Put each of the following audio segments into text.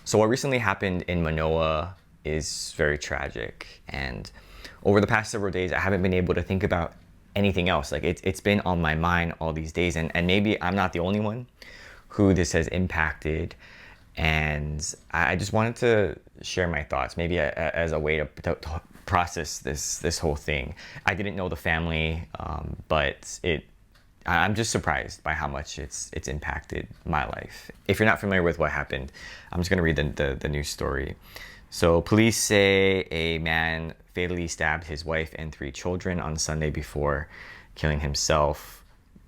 So what recently happened in Manoa is very tragic, and over the past several days, I haven't been able to think about anything else. Like it's been on my mind all these days, and maybe I'm not the only one who this has impacted. And I just wanted to share my thoughts, maybe as a way to process this whole thing. I didn't know the family, but I'm just surprised by how much it's impacted my life. If you're not familiar with what happened, I'm just gonna read the news story. So police say a man fatally stabbed his wife and 3 children on Sunday before killing himself.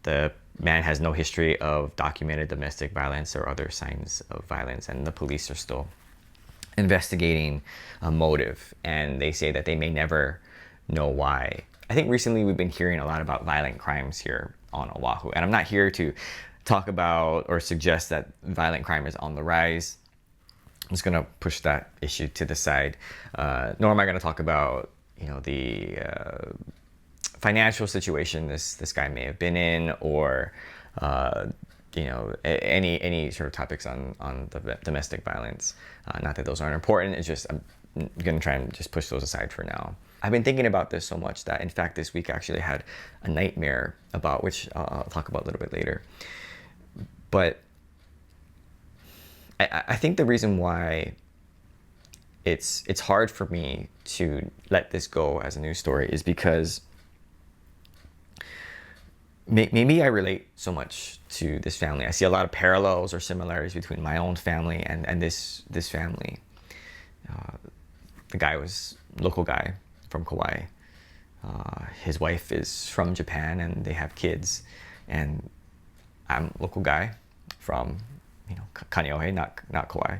The man has no history of documented domestic violence or other signs of violence, and the police are still investigating a motive, and they say that they may never know why. I think recently we've been hearing a lot about violent crimes here on Oahu, and I'm not here to talk about or suggest that violent crime is on the rise. I'm just gonna push that issue to the side. Nor am I gonna talk about the financial situation this guy may have been in, or any sort of topics on the domestic violence. Not that those aren't important. It's just I'm gonna try and just push those aside for now. I've been thinking about this so much that, in fact, this week I actually had a nightmare about, which I'll talk about a little bit later. But I think the reason why it's hard for me to let this go as a news story is because maybe I relate so much to this family. I see a lot of parallels or similarities between my own family and this family. The guy was a local guy from Kauai. His wife is from Japan, and they have kids. And I'm a local guy from Kaneohe, not Kauai.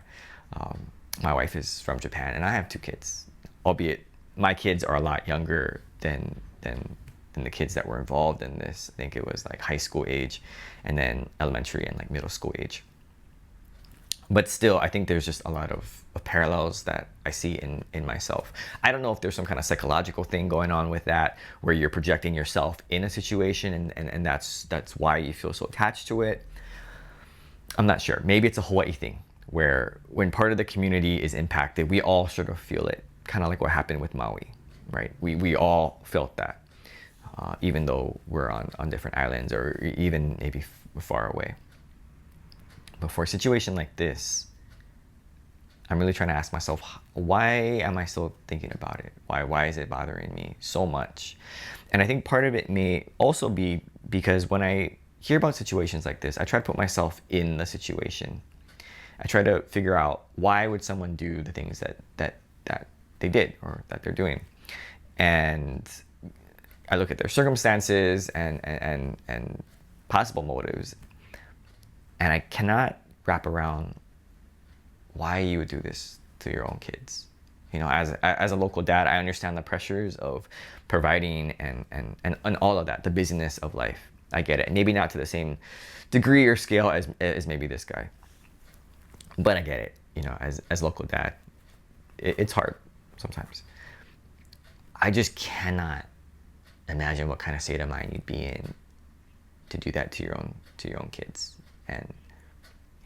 My wife is from Japan, and I have 2 kids. Albeit my kids are a lot younger than the kids that were involved in this. I think it was like high school age, and then elementary and like middle school age. But still, I think there's just a lot of parallels that I see in myself. I don't know if there's some kind of psychological thing going on with that, where you're projecting yourself in a situation, and that's why you feel so attached to it. I'm not sure. Maybe it's a Hawaii thing, where when part of the community is impacted, we all sort of feel it, kind of like what happened with Maui, right? We all felt that, even though we're on different islands, or even maybe far away. But for a situation like this, I'm really trying to ask myself, why am I still thinking about it? Why is it bothering me so much? And I think part of it may also be because when I hear about situations like this, I try to put myself in the situation. I try to figure out, why would someone do the things that they did, or that they're doing? And I look at their circumstances and possible motives, and I cannot wrap around why you would do this to your own kids. As a local dad, I understand the pressures of providing and all of that, the busyness of life. I get it. Maybe not to the same degree or scale as maybe this guy, but I get it. As local dad, it's hard sometimes. I just cannot imagine what kind of state of mind you'd be in to do that to your own kids. And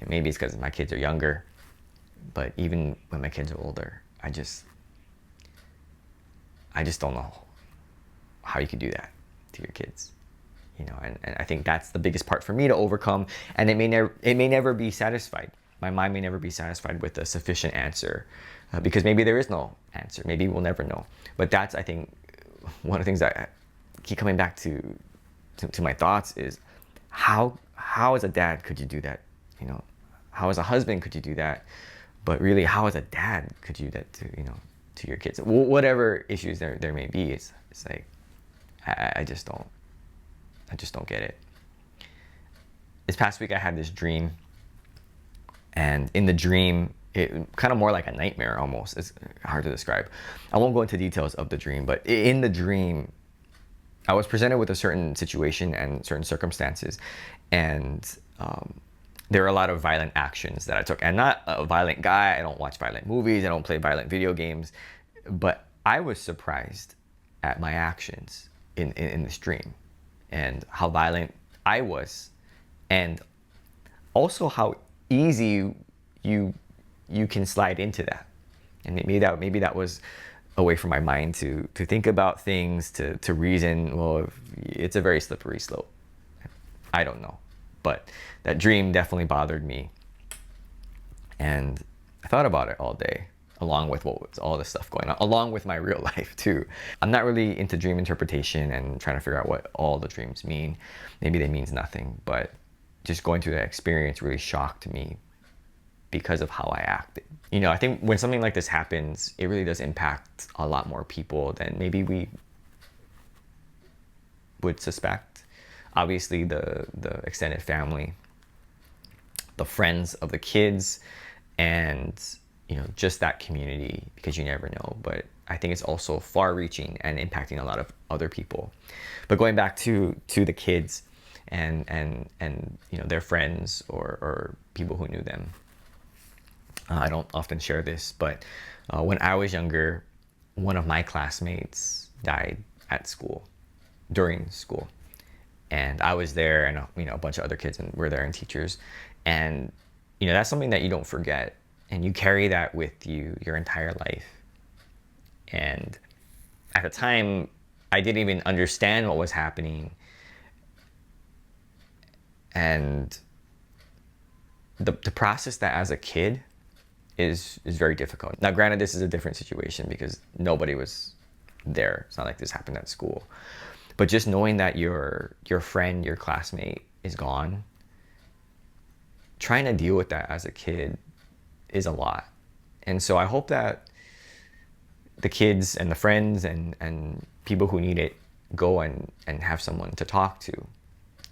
maybe it's because my kids are younger, but even when my kids are older, I just don't know how you could do that to your kids. And I think that's the biggest part for me to overcome, and it may never be satisfied. My mind may never be satisfied with a sufficient answer, because maybe there is no answer. Maybe we'll never know. But that's, I think, one of the things that I keep coming back to my thoughts is, how as a dad could you do that? How as a husband could you do that? But really, how as a dad could you do that to your kids? Whatever issues there may be, it's like, I just don't get it. This past week I had this dream, and in the dream, it kind of more like a nightmare almost. It's hard to describe. I won't go into details of the dream, but in the dream, I was presented with a certain situation and certain circumstances, and there were a lot of violent actions that I took. I'm not a violent guy. I don't watch violent movies. I don't play violent video games. But I was surprised at my actions in this dream, and how violent I was, and also how easy you you can slide into that. And maybe that was a way for my mind to think about things, to reason. Well, it's a very slippery slope. I don't know, but that dream definitely bothered me, and I thought about it all day, along with what was all this stuff going on, along with my real life too. I'm not really into dream interpretation and trying to figure out what all the dreams mean. Maybe they means nothing, but just going through that experience really shocked me because of how I acted. You know, I think when something like this happens, it really does impact a lot more people than maybe we would suspect. Obviously, the extended family, the friends of the kids, and you know, just that community, because you never know. But I think it's also far-reaching and impacting a lot of other people. But going back to the kids and you know, their friends or people who knew them. I don't often share this, but when I was younger, one of my classmates died at school, during school. And I was there, and you know, a bunch of other kids were there, and teachers. And you know, that's something that you don't forget, and you carry that with you your entire life. And at the time, I didn't even understand what was happening. And the process that as a kid is very difficult. Now, granted, this is a different situation because nobody was there. It's not like this happened at school. But just knowing that your friend, your classmate is gone, trying to deal with that as a kid is a lot. And so I hope that the kids and the friends and people who need it go and have someone to talk to.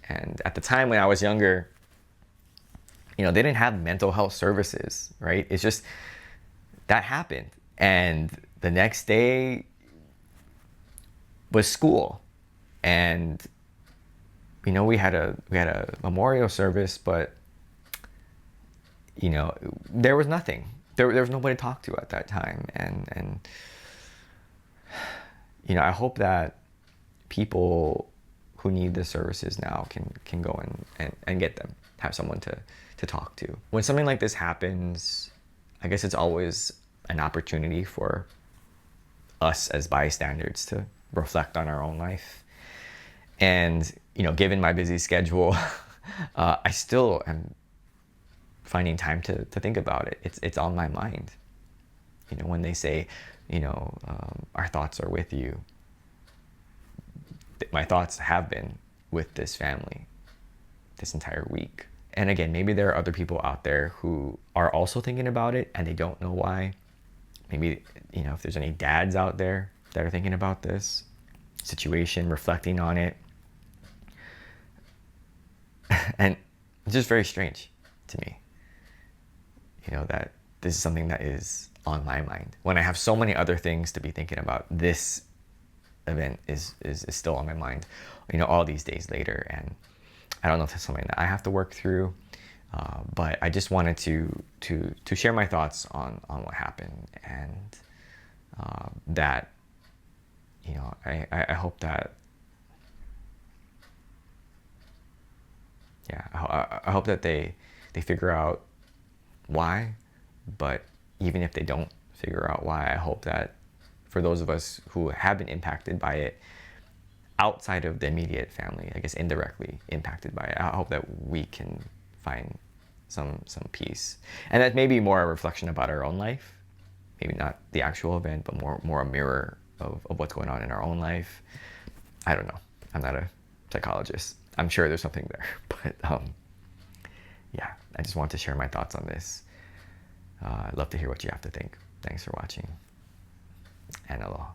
And at the time when I was younger, you know, they didn't have mental health services, right? It's just, that happened. And the next day was school. And, you know, we had a memorial service, but, you know, there was nothing. There was nobody to talk to at that time. And you know, I hope that people who need the services now can go and get them, have someone to talk to. When something like this happens, I guess it's always an opportunity for us as bystanders to reflect on our own life. And, you know, given my busy schedule, I still am finding time to think about it. It's on my mind. You know, when they say, you know, our thoughts are with you, my thoughts have been with this family this entire week. And again, maybe there are other people out there who are also thinking about it and they don't know why. Maybe, you know, if there's any dads out there that are thinking about this situation, reflecting on it. And it's just very strange to me, you know, that this is something that is on my mind. When I have so many other things to be thinking about, this event is still on my mind, you know, all these days later. And I don't know if it's something that I have to work through, but I just wanted to share my thoughts on what happened, and that, you know, I hope that, yeah, I hope that they figure out why. But even if they don't figure out why, I hope that for those of us who have been impacted by it, outside of the immediate family, I guess indirectly impacted by it, I hope that we can find some peace. And that may be more a reflection about our own life, maybe not the actual event, but more a mirror of what's going on in our own life. I don't know. I'm not a psychologist. I'm sure there's something there, but yeah, I just want to share my thoughts on this. I'd love to hear what you have to think. Thanks for watching, and aloha.